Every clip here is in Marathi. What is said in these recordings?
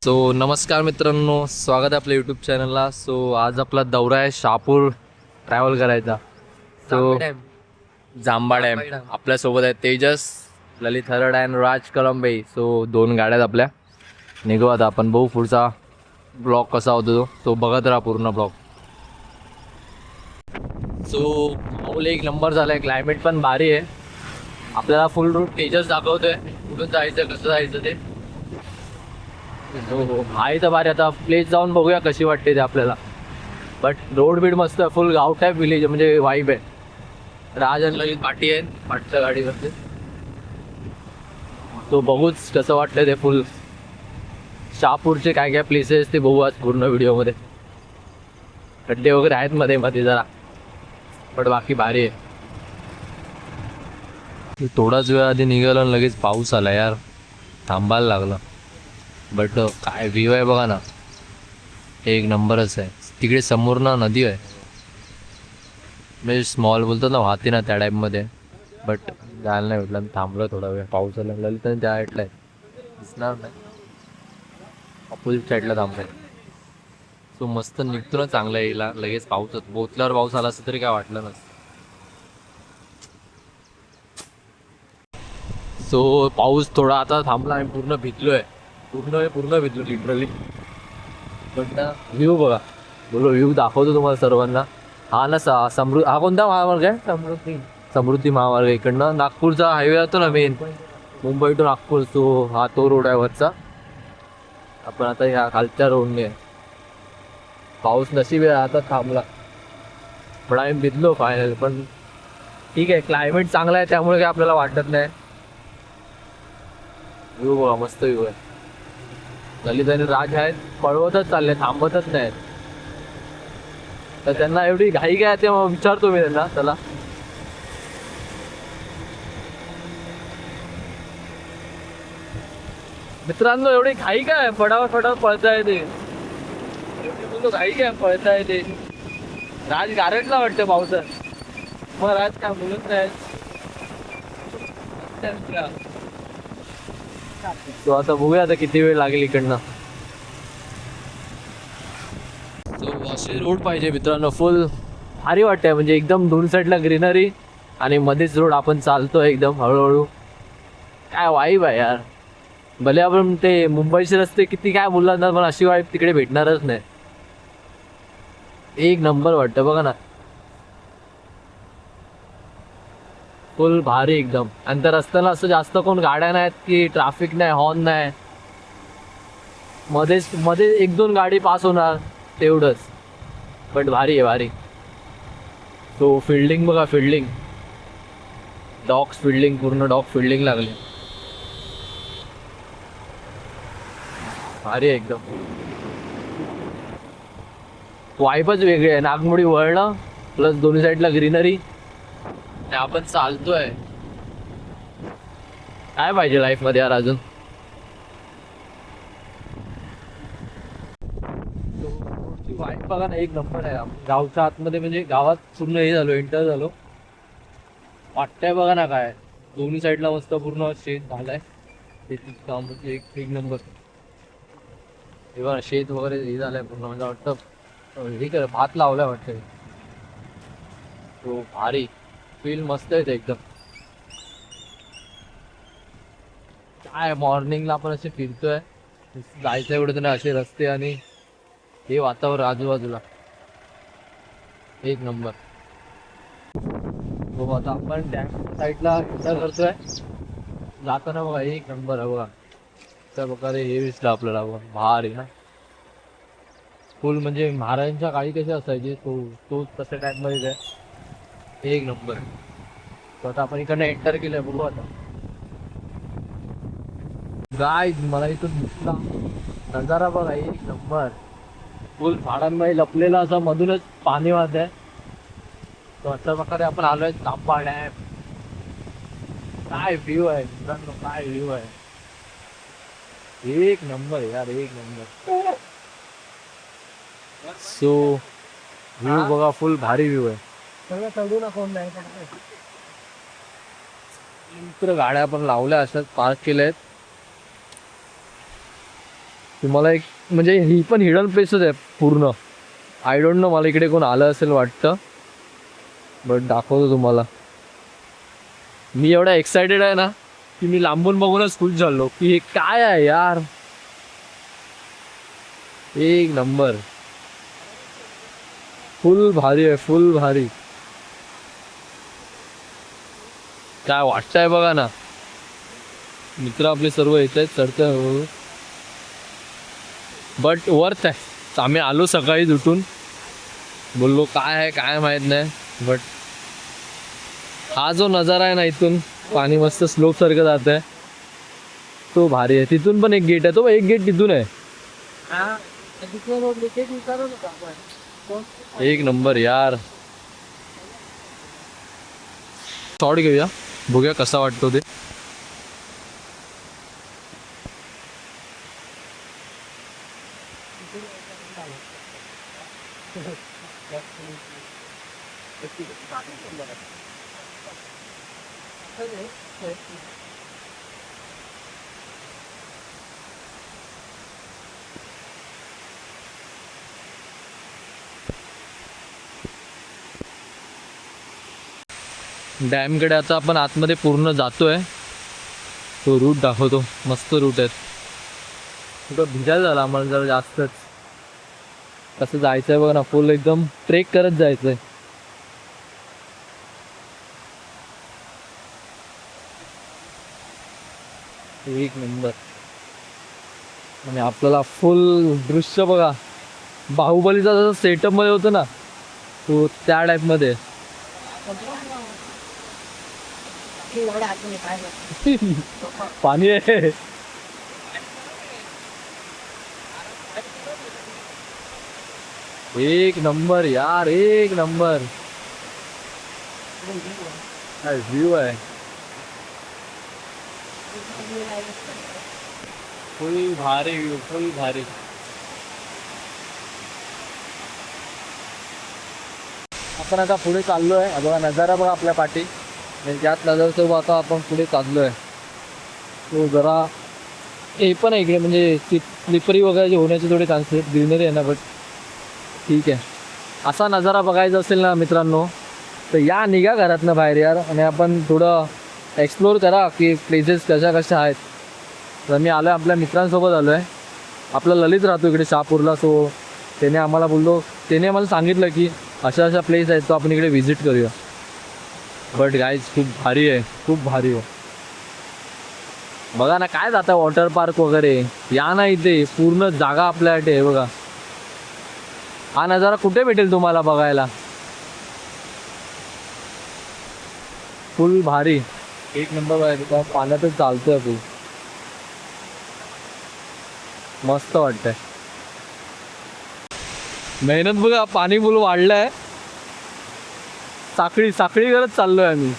सो नमस्कार मित्रांनो, स्वागत आहे आपल्या यूट्यूब चॅनलला. सो आज आपला दौरा आहे शहापूर ट्रॅव्हल करायचा. सो जांबा डॅम आपल्यासोबत आहे तेजस, ललित हरड अँड राज कलंबे. सो 2 गाड्या आहेत आपल्या. निघू आता आपण, बघू पुढचा ब्लॉग कसा होतो तो बघत राहा पूर्ण ब्लॉग. सो माहोल एक नंबर झाला आहे, क्लायमेट पण भारी आहे. आपल्याला फुल रूट तेजस दाखवतोय कुठून जायचं कसं जायचं ते. हो आहे तर भारी. आता प्लेस जाऊन बघूया कशी वाटते ते आपल्याला. बट रोड बीड मस्त आहे, फुल गाव टाईप विलेज म्हणजे वाईब आहे. राज आणि ललित पाटी आहेत पाठच्या गाडीवरती. तो बघूच कसं वाटतं ते. फुल शहापूरचे काय काय प्लेसेस ते बघू आज पूर्ण व्हिडिओमध्ये. खड्डे वगैरे आहेत मध्ये मध्ये जरा, बट बाकी भारी आहे. थोडाच वेळ आधी निघाला आणि लगेच पाऊस आला यार, थांबायला लागला. बट काय व्ह्यू आहे बघा ना, एक नंबरच आहे. तिकडे समोर ना नदी आहे, म्हणजे स्मॉल बोलतात ना, वाहते ना त्या टाईपमध्ये. बट जायला नाही भेटलं, थांबलं थोडा वेळ. पाऊस आला ललित त्या साईडला आहे, दिसणार नाही. अपोजिट साईडला थांबलाय. सो मस्त निघतो ना चांगला यायला. लगेच पाऊस बोतल्यावर पाऊस आला असं तरी काय वाटलं नसतं. सो पाऊस थोडा आता थांबला आणि पूर्ण भिजलोय, पूर्ण भिजलो लिटरली. पण ना व्ह्यू बघा, बोलो व्ह्यू दाखवतो तुम्हाला सर्वांना. हा ना हा कोणता महामार्ग आहे? समृद्धी महामार्ग. इकडनं नागपूरचा हायवे जातो ना मेन, मुंबई टू नागपूर. तो रोड आहे वरचा. आपण आता ह्या खालच्या रोडने. पाऊस नशीब आहे आता थांबला, पण आम्ही भिजलो फायनल. पण ठीक आहे, क्लायमेट चांगला आहे त्यामुळे काय आपल्याला वाटत नाही. व्ह्यू बघा, मस्त व्ह्यू आहे. ललित आणि राज आहेत, पळवतच चालले, थांबतच नाहीत. तर त्यांना एवढी घाई काय ते विचारतो मी त्यांना. चला मित्रांनो, एवढी घाई काय, फटाफट पळताय ते. घाई काय पळताय ते. राज गारटला वाटतं पावसात, मग राज काय बोलत नाही. तो आता बघूया आता किती वेळ लागेल इकडनं. असे रोड पाहिजे मित्रांनो, फुल भारी वाटतंय. म्हणजे एकदम दोन साईडला ग्रीनरी आणि मध्येच रोड. आपण चालतोय एकदम हळूहळू, काय वाईब आहे यार. भले आपण ते मुंबईचे रस्ते किती काय बोलला ना, पण अशी वाईब तिकडे भेटणारच नाही. एक नंबर वाटतं बघा ना, फुल भारी एकदम. आणि त्या रस्त्याला असं जास्त कोण गाड्या नाहीत की ट्रॅफिक नाही, हॉर्न नाही. मध्ये 1-2 गाडी पास होणार तेवढंच. बट भारी आहे भारी. तो फिल्डिंग बघा, फिल्डिंग डॉग्स फिल्डिंग, पूर्ण डॉग फिल्डिंग लागली. भारी आहे एकदम. वाईबच वेगळी आहे. नागमोडी वळणं प्लस दोन्ही साईडला ग्रीनरी. आपण चालतोय, काय पाहिजे लाईफ मध्ये यार अजून. वाईफ बघा ना, एक नंबर आहे. गावच्या आतमध्ये म्हणजे गावात पूर्ण हे झालो, एंटर झालो. वाटतंय बघा ना काय, दोन्ही साईडला मस्त पूर्ण शेत झालाय. शेतीचं काम म्हणजे एक नंबर. हे बघा शेत वगैरे हे झालंय पूर्ण, म्हणजे वाटतं हे कर भात लावलाय वाटतंय. तो भारी फील मस्त आहे एकदम. काय मॉर्निंगला आपण असे फिरतोय, जायचं एवढं नाही. असे रस्ते आणि हे वातावरण आजूबाजूला एक नंबर. हो आता आपण डॅम साईडला एंटर करतोय. जाताना बघा एक नंबर आहे बघा. त्या प्रकारे हे दिसलं आपल्याला बघा, भारी ना फुल. म्हणजे महाराजांच्या काळी कसे असायचे तो तसं टाईप मध्येच आहे. एक नंबर. तर आता आपण इकडनं एंटर केलंय, बघू आता. गाईज मला इथून दिसला नजारा बघा, एक नंबर. फुल झाडांमध्ये लपलेला असं मधूनच पाणी वाहत आहे. तर अशा प्रकारे आपण आलोय जांबा डॅम. काय व्ह्यू आहे मित्रांनो, काय व्ह्यू आहे. एक नंबर यार, एक नंबर. सो व्ह्यू बघा, फुल भारी व्ह्यू आहे. मित्र गाड्या पण लावल्या, अशाच पार्क केल्या आहेत. तुम्हाला एक म्हणजे ही पण हिडन प्लेसच आहे पूर्ण. आय डोंट नो, मला इकडे कोण आलं असेल वाटतं, बट दाखवतो तुम्हाला. मी एवढा एक्सायटेड आहे ना की मी लांबून बघूनच खुश झालो की हे काय आहे यार. एक नंबर, फुल भारी आहे, फुल भारी. काय वाटतंय बघा ना, मित्र आपले सर्व येत आहेत चढतंय, बट वर्थ आहे. आम्ही आलो सकाळीच उठून, बोललो काय आहे काय माहीत नाही, बट हा जो नजारा आहे ना इथून, पाणी मस्त स्लोप सारखं जात आहे, तो भारी आहे. तिथून पण एक गेट आहे, तो एक गेट तिथून आहे. एक नंबर यार. शॉट घेऊया, बघूया कसा वाटतो ते. डॅमकडे आता आपण आतमध्ये पूर्ण जातोय. तो रूट दाखवतो, मस्त रूट आहे. कुठं भिजायला झाला आम्हाला जरा जास्तच. कसं जायचंय बघा ना, फुल एकदम ट्रेक करत जायचंय. एक नंबर. आणि आपल्याला फुल दृश्य बघा, बाहुबलीचा जसं सेटअप मध्ये होतं ना, तो त्या टाइप मध्ये. पाणी आहे. एक नंबर यार, एक नंबर व्ह्यू आहे. फुल भारी व्ह्यू, फुल भारी. आपण आता पुढे चाललोय, बघा नजारा बघा आपल्या पाठी. त्यात नजरसोबत आता आपण पुढे चाललोय. तो जरा हे पण आहे इकडे, म्हणजे स्लिपरी वगैरे होण्याचे थोडे चान्सेस, ग्रीनरी आहे ना, बट ठीक आहे. असा नजारा बघायचा असेल ना मित्रांनो, तर या निघा घरातनं बाहेर यार, आणि आपण थोडं एक्सप्लोर करा की प्लेसेस कशा कशा आहेत. तर मी आलो आहे, आपल्या मित्रांसोबत आलो आहे. आपला ललित राहतो इकडे शहापूरला, सो त्याने आम्हाला सांगितलं की अशा अशा प्लेस आहेत, तो आपण इकडे व्हिजिट करूया. बट गाईज खूप भारी आहे, खूप भारी आहे. बघा ना काय जातं, वॉटर पार्क वगैरे या ना, इथे पूर्ण जागा आपल्यासाठी आहे बघा. हा नजारा कुठे भेटेल तुम्हाला बघायला. फुल भारी, एक नंबर आहे. पाण्यातच चालतोय फुल, मस्त वाटतंय. मेहनत बघा, पाणी फुल वाढलंय. साखळी करत चाललोय आम्ही.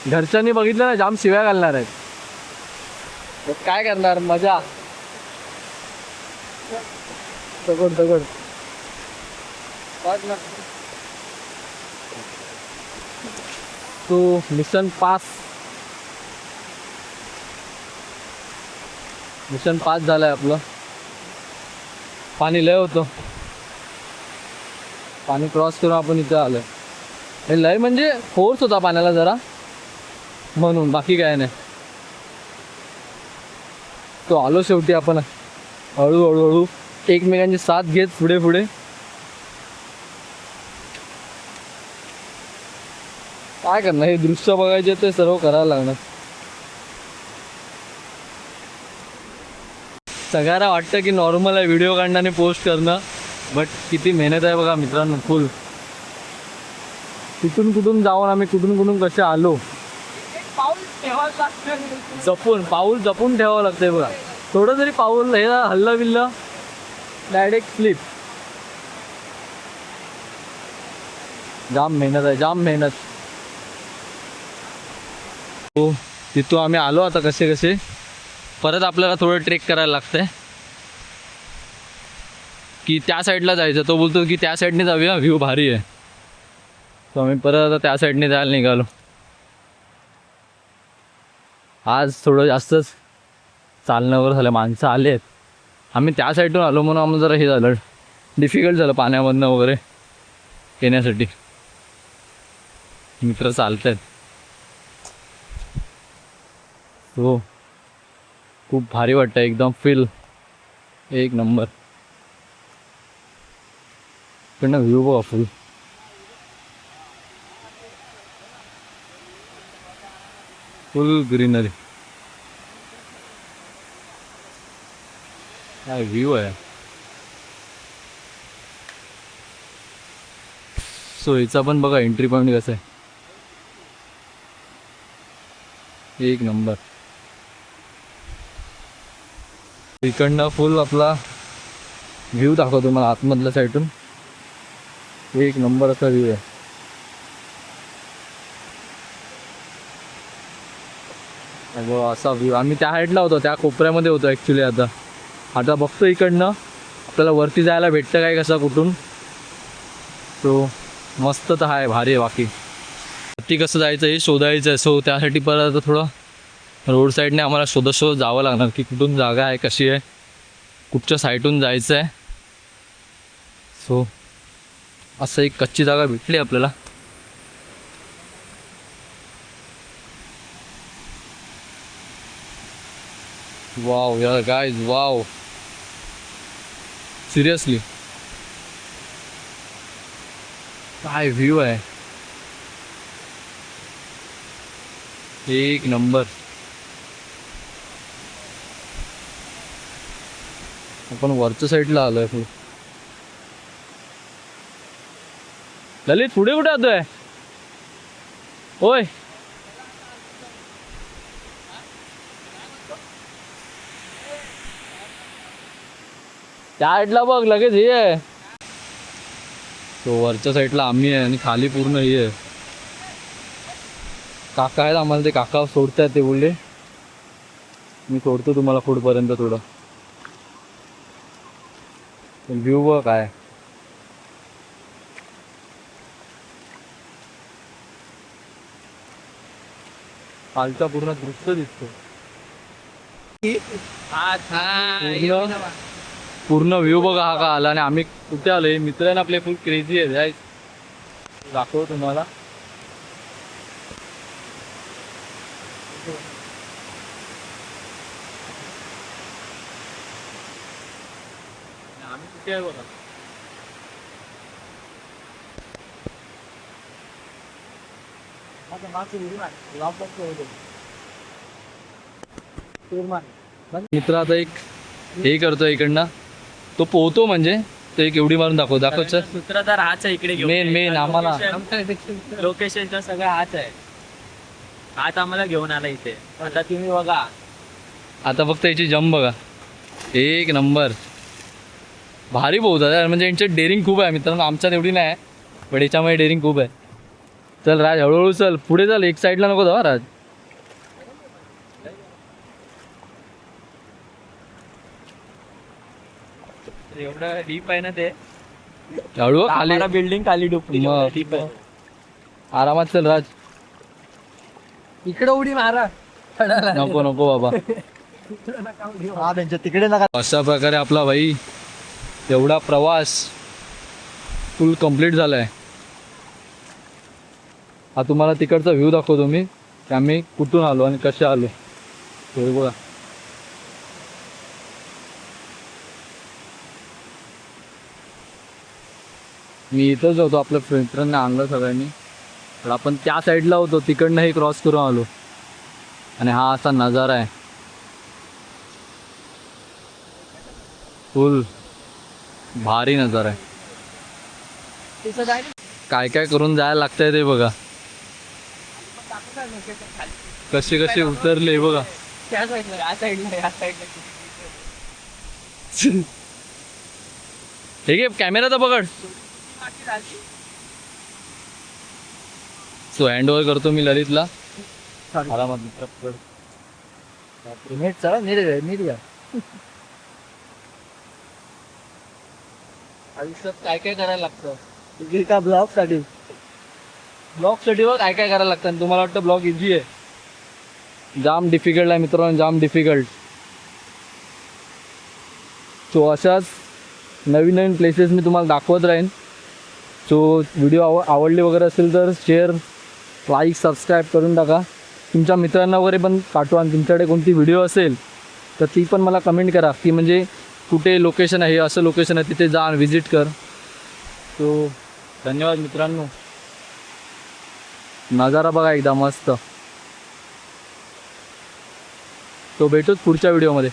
घरच्यांनी बघितलं ना, जाम शिव्या घालणार आहेत. काय करणार, मजा. दगड तो मिशन पास झालंय आपलं. पाणी लय होतं, पाणी क्रॉस करून आपण इथं आलोय. हे लय म्हणजे फोर्स होता पाण्याला जरा, म्हणून, बाकी काय नाही. तो आलो शेवटी आपण. हळूहळू एकमेकांची साथ घेत पुढे काय करणार, हे दृश्य बघायचे ते सर्व करायला लागणार. सगळ्यांना वाटतं की नॉर्मल आहे व्हिडिओ काढणं आणि पोस्ट करणं, बट किती मेहनत आहे बघा मित्रांनो, फुल. कुठून जाऊन आम्ही कुठून कसे आलो. पाऊल जपून ठेवावं लागतंय बघा. थोडं जरी पाऊल हे हल्लं बिल्लं, डायरेक्ट स्लिप. जाम मेहनत आहे, जाम मेहनत. हो, तिथून आम्ही आलो. आता कसे परत आपल्याला थोडं ट्रेक करायला लागतंय की त्या साईडला जायचं. तो बोलतो की त्या साईडने जाऊया, व्ह्यू भारी आहे. तो आम्ही परत आता त्या साईडने जायला निघालो. आज थोडं जास्तच चालण्यावर झालं, माणसं आले आहेत. आम्ही त्या साईडून आलो म्हणून आम्हाला जरा हे झालं, डिफिकल्ट झालं पाण्यामधनं वगैरे येण्यासाठी. मित्र चालत आहेत. हो, खूप भारी वाटतं, एकदम फील एक नंबर. पण व्ह्यू बघा फुल. फुल ग्रीनरी. काय व्ह्यू आहे. सो हिचा पण बघा एंट्री पॉईंट कसं आहे, एक नंबर. इकडनं फुल आपला व्ह्यू दाखवतो मला आतमधल्या साईडून. एक नंबर असा व्ह्यू आहे. असा व्ह्यू. आम्ही त्या साईडला होतो, त्या कोपऱ्यामध्ये होतो ॲक्च्युली. आता बघतो इकडनं आपल्याला वरती जायला भेटतं काय कसं कुठून. सो मस्त तर आहे, भारी आहे. बाकी वरती कसं जायचं हे शोधायचं आहे. सो त्यासाठी परत आता थोडं रोड साईडने आम्हाला शोधत जावं लागणार की कुठून जागा आहे, कशी आहे, कुठच्या साईडून जायचं आहे. सो असं एक कच्ची जागा भेटली आपल्याला. वाव यार गाइस, वाव सिरियसली काय व्ह्यू आहे, एक नंबर. आपण वरच्या साईडला आलोय. ललित पुढे कुठे जातोय? होय, त्या साईडला बघ, लगेच हे आहे. तो वरच्या साईडला आम्ही आहे आणि खाली पूर्ण हे आहे. काका आहेत आम्हाला, ते काका सोडतायत. ते बोलले मी सोडतो तुम्हाला पुढपर्यंत थोडं. व्ह्यू बघ काय. खालचा पूर्ण दृश्य दिसतो. पूर्ण व्ह्यू बघा हा का आला. आणि आम्ही कुठे आलोय, मित्र आहे ना आपले, फुल क्रेझी आहे. दाखव तुम्हाला. आम्ही कुठे आहे बघा. मित्र आता एक हे करतो इकडनं, तो पोहतो म्हणजे तो एक एवढी मारून दाखव सर. सूत्रधार हाच आहे इकडे. मेन आम्हाला लोकेशनचा सगळं हाच आहे. हाच आम्हाला घेऊन आला इथे. आता तुम्ही बघा, आता फक्त याची जम बघा, एक नंबर. भारी पोहतात यार, म्हणजे यांच्यात डेअरिंग खूप आहे मित्रांनो. आमच्यात एवढी नाही पण याच्यामध्ये डेअरिंग खूप आहे. चल राज, हळूहळू चल, पुढे चल, एक साईडला नको जाऊ राज. एवढं डीप आहे ना ते. हळू खाली, बिल्डिंग खाली डुबली. मग. डीप आहे. आरामात चल राज. इकडे उडी मारा. नको नको बाबा. तिकडे नका. अशा प्रकारे आपला भाई एवढा प्रवास फुल कंप्लीट झालाय. हा तुम्हाला तिकडचा व्ह्यू दाखवतो मी, की आम्ही कुठून आलो आणि कसे आलो. हे बघा, मी इथंच होतो, आपल्या मित्रांना आणलं सगळ्यांनी. तर आपण त्या साईडला होतो, तिकडनं हे क्रॉस करून आलो. आणि हा असा नजारा आहे, फुल भारी नजारा आहे. काय काय करून जायला लागतंय ते बघा, कसे कसे उतरले बघा. ठीक आहे, कॅमेरा तर पकड. सो हँड ओव्हर करतो मी ललितला. आरामात आयुष्यात काय काय करायला लागतं. का ब्लॉग साठी काय काय करायला लागतं. तुम्हाला वाटतं ब्लॉग इझी आहे? जाम डिफिकल्ट आहे मित्रांनो, जाम डिफिकल्ट. सो अशाच नवीन नवीन प्लेसेस मी तुम्हाला दाखवत राहीन. सो व्हिडिओ आवडले वगैरे असेल तर शेअर, लाईक, सबस्क्राईब करून टाका. तुमच्या मित्रांना वगैरे पण पाठवा. आणि तुमच्याकडे कोणती व्हिडिओ असेल तर ती पण मला कमेंट करा की म्हणजे कुठे लोकेशन आहे, असं लोकेशन आहे तिथे जा, व्हिजिट कर. सो धन्यवाद मित्रांनो. नजारा बघा एकदा मस्त. तो भेटूच पुढच्या व्हिडिओमध्ये.